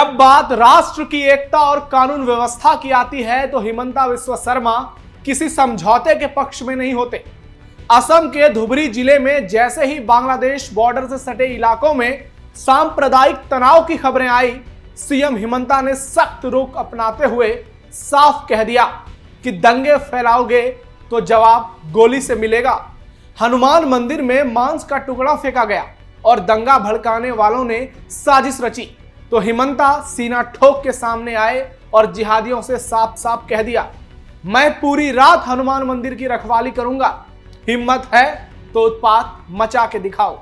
जब बात राष्ट्र की एकता और कानून व्यवस्था की आती है तो हिमंता बिस्वा शर्मा किसी समझौते के पक्ष में नहीं होते। असम के धुबरी जिले में जैसे ही बांग्लादेश बॉर्डर से सटे इलाकों में सांप्रदायिक तनाव की खबरें आई, सीएम हिमंता ने सख्त रुख अपनाते हुए साफ कह दिया कि दंगे फैलाओगे तो जवाब गोली से मिलेगा। हनुमान मंदिर में मांस का टुकड़ा फेंका गया और दंगा भड़काने वालों ने साजिश रची तो हिमंता सीना ठोक के सामने आए और जिहादियों से साफ साफ कह दिया, मैं पूरी रात हनुमान मंदिर की रखवाली करूंगा, हिम्मत है तो उत्पात मचा के दिखाओ।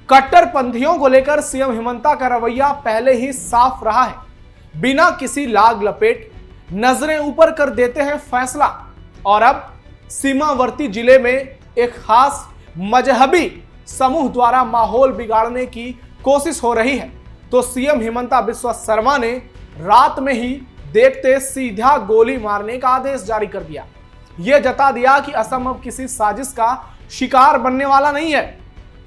कट्टरपंथियों को लेकर सीएम हिमंता का रवैया पहले ही साफ रहा है। बिना किसी लाग लपेट नजरें ऊपर कर देते हैं फैसला। और अब सीमावर्ती जिले में एक खास मजहबी समूह द्वारा माहौल बिगाड़ने की कोशिश हो रही है तो सीएम हिमंता बिस्वा शर्मा ने रात में ही देखते सीधा गोली मारने का आदेश जारी कर दिया। यह जता दिया कि असम अब किसी साजिश का शिकार बनने वाला नहीं है।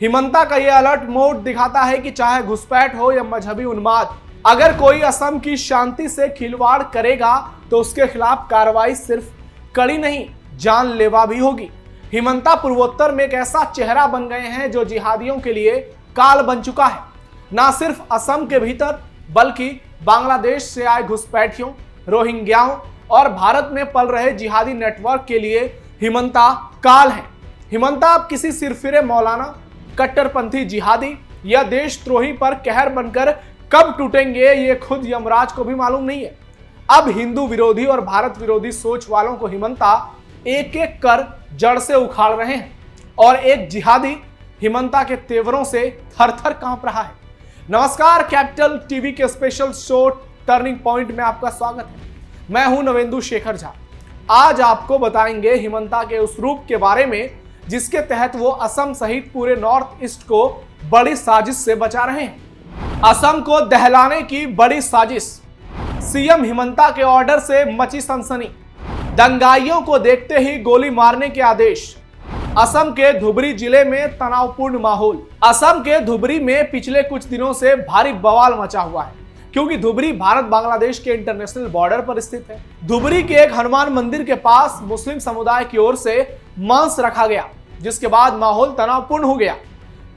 हिमंता का यह अलर्ट मोड दिखाता है कि चाहे घुसपैठ हो या मजहबी उन्माद, अगर कोई असम की शांति से खिलवाड़ करेगा तो उसके खिलाफ कार्रवाई सिर्फ कड़ी नहीं, जानलेवा भी होगी। हिमंता पूर्वोत्तर में एक ऐसा चेहरा बन गए हैं जो जिहादियों के लिए काल बन चुका है। ना सिर्फ असम के भीतर बल्कि बांग्लादेश से आए घुसपैठियों, रोहिंग्याओं और भारत में पल रहे जिहादी नेटवर्क के लिए हिमंता काल है। हिमंता अब किसी सिरफिरे मौलाना, कट्टरपंथी जिहादी या देशद्रोही पर कहर बनकर कब टूटेंगे ये खुद यमराज को भी मालूम नहीं है। अब हिंदू विरोधी और भारत विरोधी सोच वालों को हिमंता एक एक कर जड़ से उखाड़ रहे हैं और एक जिहादी हिमंता के तेवरों से थर थर कांप रहा है। नमस्कार, कैपिटल टीवी के स्पेशल शो टर्निंग पॉइंट में आपका स्वागत है। मैं हूं नवेंदु शेखर झा। आज आपको बताएंगे हिमंता के उस रूप के बारे में जिसके तहत वो असम सहित पूरे नॉर्थ ईस्ट को बड़ी साजिश से बचा रहे हैं। असम को दहलाने की बड़ी साजिश, सीएम हिमंता के ऑर्डर से मची सनसनी, दंगाइयों को देखते ही गोली मारने के आदेश। असम के धुबरी जिले में तनावपूर्ण माहौल। असम के धुबरी में पिछले कुछ दिनों से भारी बवाल मचा हुआ है क्योंकि धुबरी भारत बांग्लादेश के इंटरनेशनल बॉर्डर पर स्थित है। धुबरी के एक हनुमान मंदिर के पास मुस्लिम समुदाय की ओर से मांस रखा गया जिसके बाद माहौल तनावपूर्ण हो गया।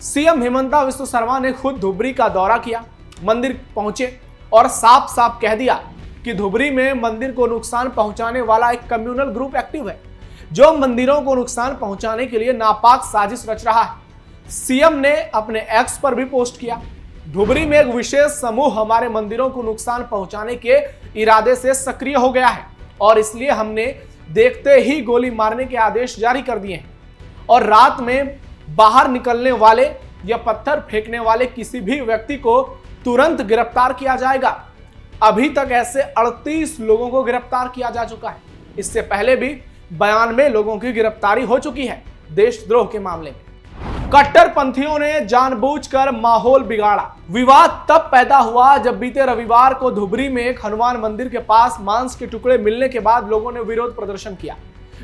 सीएम हिमंता बिस्वा शर्मा ने खुद धुबरी का दौरा किया, मंदिर पहुंचे और साफ साफ कह दिया कि धुबरी में मंदिर को नुकसान पहुंचाने वाला एक कम्युनल ग्रुप एक्टिव है जो मंदिरों को नुकसान पहुंचाने के लिए नापाक साजिश रच रहा है। सीएम ने अपने एक्स पर भी पोस्ट किया, धुबरी में एक विशेष समूह हमारे मंदिरों को नुकसान पहुंचाने के इरादे से सक्रिय हो गया है और इसलिए हमने देखते ही गोली मारने के आदेश जारी कर दिए हैं और रात में बाहर निकलने वाले या पत्थर फेंकने वाले किसी भी व्यक्ति को तुरंत गिरफ्तार किया जाएगा। अभी तक ऐसे 38 लोगों को गिरफ्तार किया जा चुका है। इससे पहले भी 92 लोगों की गिरफ्तारी हो चुकी है देशद्रोह के मामले में। कट्टरपंथियों ने जानबूझकर माहौल बिगाड़ा। विवाद तब पैदा हुआ जब बीते रविवार को धुबरी में एक हनुमान मंदिर के पास मांस के टुकड़े मिलने के बाद लोगों ने विरोध प्रदर्शन किया।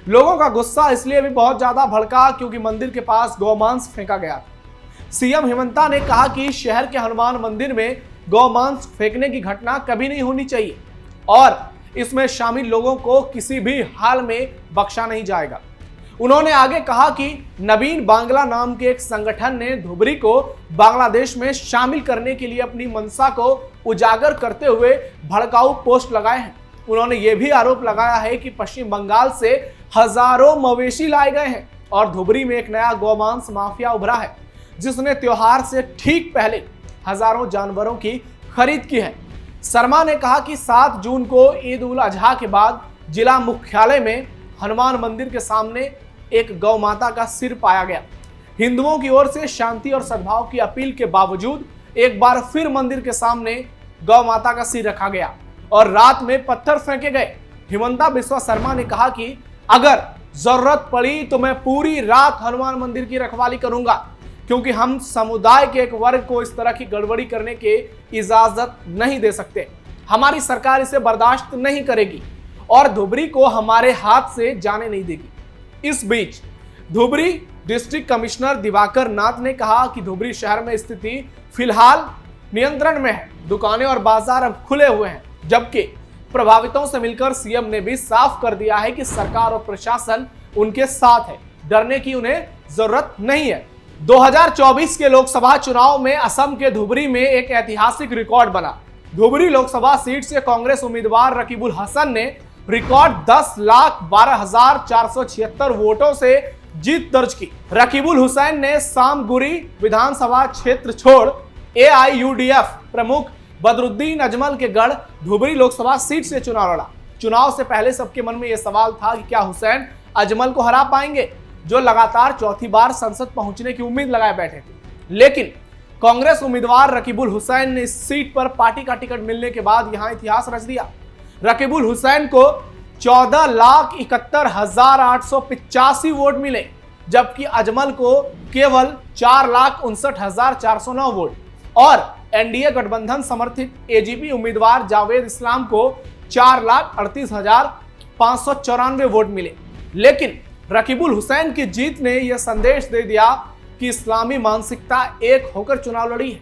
लोगों का गुस्सा इसलिए भी बहुत ज्यादा भड़का क्योंकि मंदिर के पास गौमांस फेंका गया था। सीएम हिमंता ने कहा कि शहर के हनुमान मंदिर में गौमांस फेंकने की घटना कभी नहीं होनी चाहिए और इसमें शामिल लोगों को किसी भी हाल में बख्शा नहीं जाएगा। उन्होंने आगे कहा कि नवीन बांग्ला नाम के एक संगठन ने धुबरी को बांग्लादेश में शामिल करने के लिए अपनी मंशा को उजागर करते हुए भड़काऊ पोस्ट लगाए हैं। उन्होंने ये भी आरोप लगाया है कि पश्चिम बंगाल से हजारों मवेशी लाए गए हैं और धुबरी में एक नया गौमांस माफिया उभरा है जिसने त्योहार से ठीक पहले हजारों जानवरों की खरीद की है। शर्मा ने कहा कि 7 जून को ईद उल अजहा के बाद जिला मुख्यालय में हनुमान मंदिर के सामने एक गौ माता का सिर पाया गया। हिंदुओं की ओर से शांति और सद्भाव की अपील के बावजूद एक बार फिर मंदिर के सामने गौ माता का सिर रखा गया और रात में पत्थर फेंके गए। हिमंता बिस्वा शर्मा ने कहा कि अगर जरूरत पड़ी तो मैं पूरी रात हनुमान मंदिर की रखवाली करूंगा क्योंकि हम समुदाय के एक वर्ग को इस तरह की गड़बड़ी करने की इजाजत नहीं दे सकते। हमारी सरकार इसे बर्दाश्त नहीं करेगी और धुबरी को हमारे हाथ से जाने नहीं देगी। इस बीच धुबरी डिस्ट्रिक्ट कमिश्नर दिवाकर नाथ ने कहा कि धुबरी शहर में स्थिति फिलहाल नियंत्रण में है। दुकानें और बाजार अब खुले हुए हैं, जबकि प्रभावितों से मिलकर सीएम ने भी साफ कर दिया है कि सरकार और प्रशासन उनके साथ है, डरने की उन्हें जरूरत नहीं है। 2024 के लोकसभा चुनाव में असम के धुबरी में एक ऐतिहासिक रिकॉर्ड बना। धुबरी लोकसभा सीट से कांग्रेस उम्मीदवार रकीबुल हसन ने रिकॉर्ड 10,12,476 वोटों से जीत दर्ज की। रकीबुल हुसैन ने सामगुरी विधानसभा क्षेत्र छोड़ AIUDF प्रमुख बदरुद्दीन अजमल के गढ़ धुबरी लोकसभा सीट से चुनाव लड़ा। चुनाव से पहले सबके मन में यह सवाल था कि क्या हुसैन अजमल को हरा पाएंगे, जो लगातार चौथी बार संसद पहुंचने की उम्मीद लगाए बैठे थे। लेकिन कांग्रेस उम्मीदवार रकीबुल हुसैन ने इस सीट पर पार्टी का टिकट मिलने के बाद यहां इतिहास रच दिया। रकीबुल हुसैन को 14,71,885 वोट मिले, जबकि अजमल को केवल 4,59,409 वोट और एनडीए गठबंधन समर्थित AGP उम्मीदवार जावेद इस्लाम को 4,38,594 वोट मिले। लेकिन रकीबुल हुसैन की जीत ने यह संदेश दे दिया कि इस्लामी मानसिकता एक होकर चुनाव लड़ी है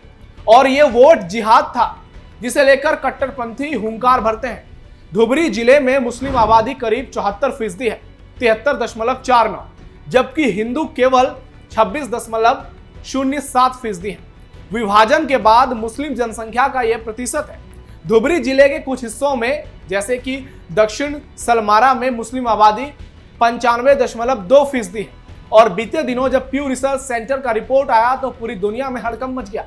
और यह वोट जिहाद था, जिसे लेकर कट्टरपंथी हुंकार भरते हैं। धुबरी जिले में मुस्लिम आबादी करीब 74% है, 73.49, जबकि हिंदू केवल 26.07% है। विभाजन के बाद मुस्लिम जनसंख्या का यह प्रतिशत है। धुबरी जिले के कुछ हिस्सों में, जैसे कि दक्षिण सलमारा में मुस्लिम आबादी 95.2% है। और बीते दिनों जब प्यू रिसर्च सेंटर का रिपोर्ट आया तो पूरी दुनिया में हड़कंप मच गया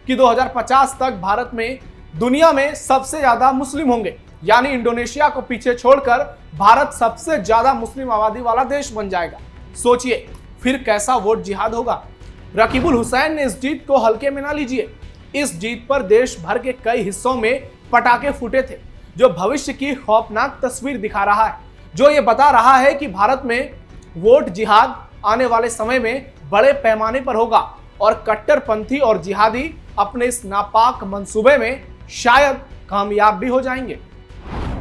कि 2050 तक भारत में दुनिया में सबसे ज्यादा मुस्लिम होंगे, यानी इंडोनेशिया को पीछे छोड़कर भारत सबसे ज्यादा मुस्लिम आबादी वाला देश बन जाएगा। सोचिए फिर कैसा वोट जिहाद होगा। रकीबुल हुसैन ने इस जीत को हल्के में ना लीजिए। इस जीत पर देश भर के कई हिस्सों में पटाखे फूटे थे, जो भविष्य की खौफनाक तस्वीर दिखा रहा है, जो ये बता रहा है कि भारत में वोट जिहाद आने वाले समय में बड़े पैमाने पर होगा और कट्टरपंथी और जिहादी अपने इस नापाक मंसूबे में शायद कामयाब भी हो जाएंगे।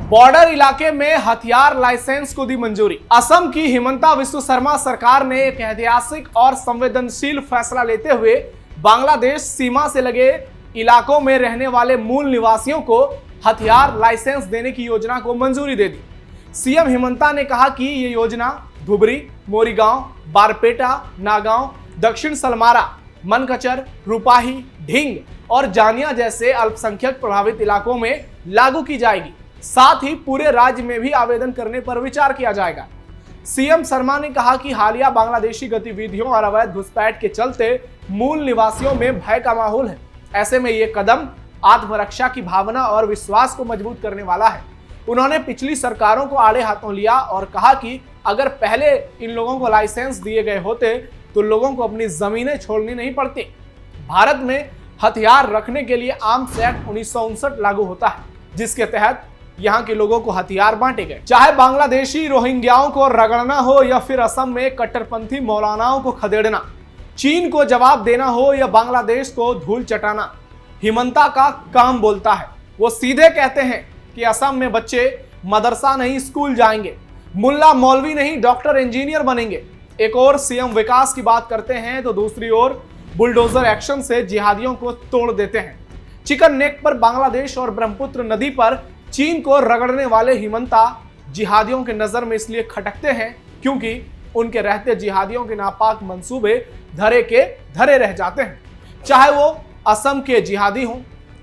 बॉर्डर इलाके में हथियार लाइसेंस को दी मंजूरी। असम की हिमंता विश्व शर्मा सरकार ने एक ऐतिहासिक और संवेदनशील फैसला लेते हुए बांग्लादेश सीमा से लगे इलाकों में रहने वाले मूल निवासियों को हथियार लाइसेंस देने की योजना को मंजूरी दे दी। सीएम हिमंता ने कहा कि ये योजना धुबरी, मोरीगांव, बारपेटा, नागांव, दक्षिण सलमारा, मनकचर, रूपाही, ढींग और जानिया जैसे अल्पसंख्यक प्रभावित इलाकों में लागू की जाएगी। साथ ही पूरे राज्य में भी आवेदन करने पर विचार किया जाएगा। सीएम शर्मा ने कहा कि हालिया बांग्लादेशी गतिविधियों और अवैध घुसपैठ के चलते मूल निवासियों में भय का माहौल है। ऐसे में ये कदम आत्मरक्षा की भावना और विश्वास को मजबूत करने वाला है। उन्होंने पिछली सरकारों को आड़े हाथों लिया और कहा कि अगर पहले इन लोगों को लाइसेंस दिए गए होते तो लोगों को अपनी जमीनें छोड़नी नहीं पड़ती। भारत में हथियार रखने के लिए आर्म्स एक्ट 1959 लागू होता है, जिसके तहत यहाँ के लोगों को हथियार बांटे गए। चाहे बांग्लादेशी रोहिंग्याओं को रगड़ना हो या फिर असम में कट्टरपंथी मौलानाओं को खदेड़ना, चीन को जवाब देना हो या बांग्लादेश को धूल चटाना, हिमंता का काम बोलता है। वो सीधे कहते हैं कि असम में बच्चे मदरसा नहीं स्कूल जाएंगे, मुल्ला मौलवी नहीं डॉक्टर इंजीनियर बनेंगे। एक और सीएम विकास की बात करते हैं तो दूसरी ओर बुलडोजर एक्शन से जिहादियों को तोड़ देते हैं। चिकन नेक पर बांग्लादेश और ब्रह्मपुत्र नदी पर चीन को रगड़ने वाले हिमंता जिहादियों के नजर में इसलिए खटकते हैं क्योंकि उनके रहते जिहादियों के नापाक मंसूबे धरे के धरे रह जाते हैं। चाहे वो असम के जिहादी हों,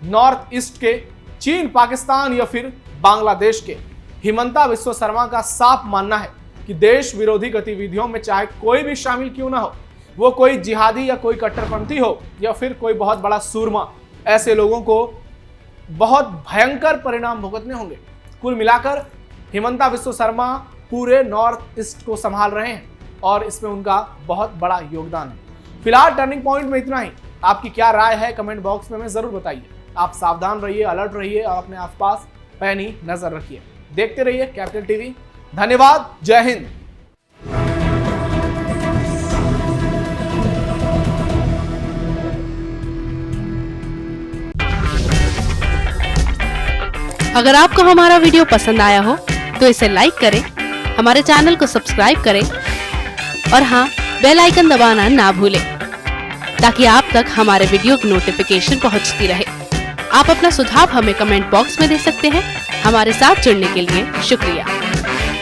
नॉर्थ ईस्ट के, चीन, पाकिस्तान या फिर बांग्लादेश के। हिमंता विश्व शर्मा का साफ मानना है कि देश विरोधी गतिविधियों में चाहे कोई भी शामिल क्यों ना हो, वो कोई जिहादी या कोई कट्टरपंथी हो या फिर कोई बहुत बड़ा सूरमा, ऐसे लोगों को बहुत भयंकर परिणाम भुगतने होंगे। कुल मिलाकर हिमंता विश्व शर्मा पूरे नॉर्थ ईस्ट को संभाल रहे हैं और इसमें उनका बहुत बड़ा योगदान है। फिलहाल टर्निंग पॉइंट में इतना ही। आपकी क्या राय है कमेंट बॉक्स में हमें जरूर बताइए। आप सावधान रहिए, अलर्ट रहिए और अपने आसपास पैनी नजर रखिए। देखते रहिए कैपिटल टीवी। धन्यवाद। जय हिंद। अगर आपको हमारा वीडियो पसंद आया हो तो इसे लाइक करें, हमारे चैनल को सब्सक्राइब करें और हाँ, बेल आइकन दबाना ना भूलें ताकि आप तक हमारे वीडियो की नोटिफिकेशन पहुंचती रहे। आप अपना सुझाव हमें कमेंट बॉक्स में दे सकते हैं। हमारे साथ जुड़ने के लिए शुक्रिया।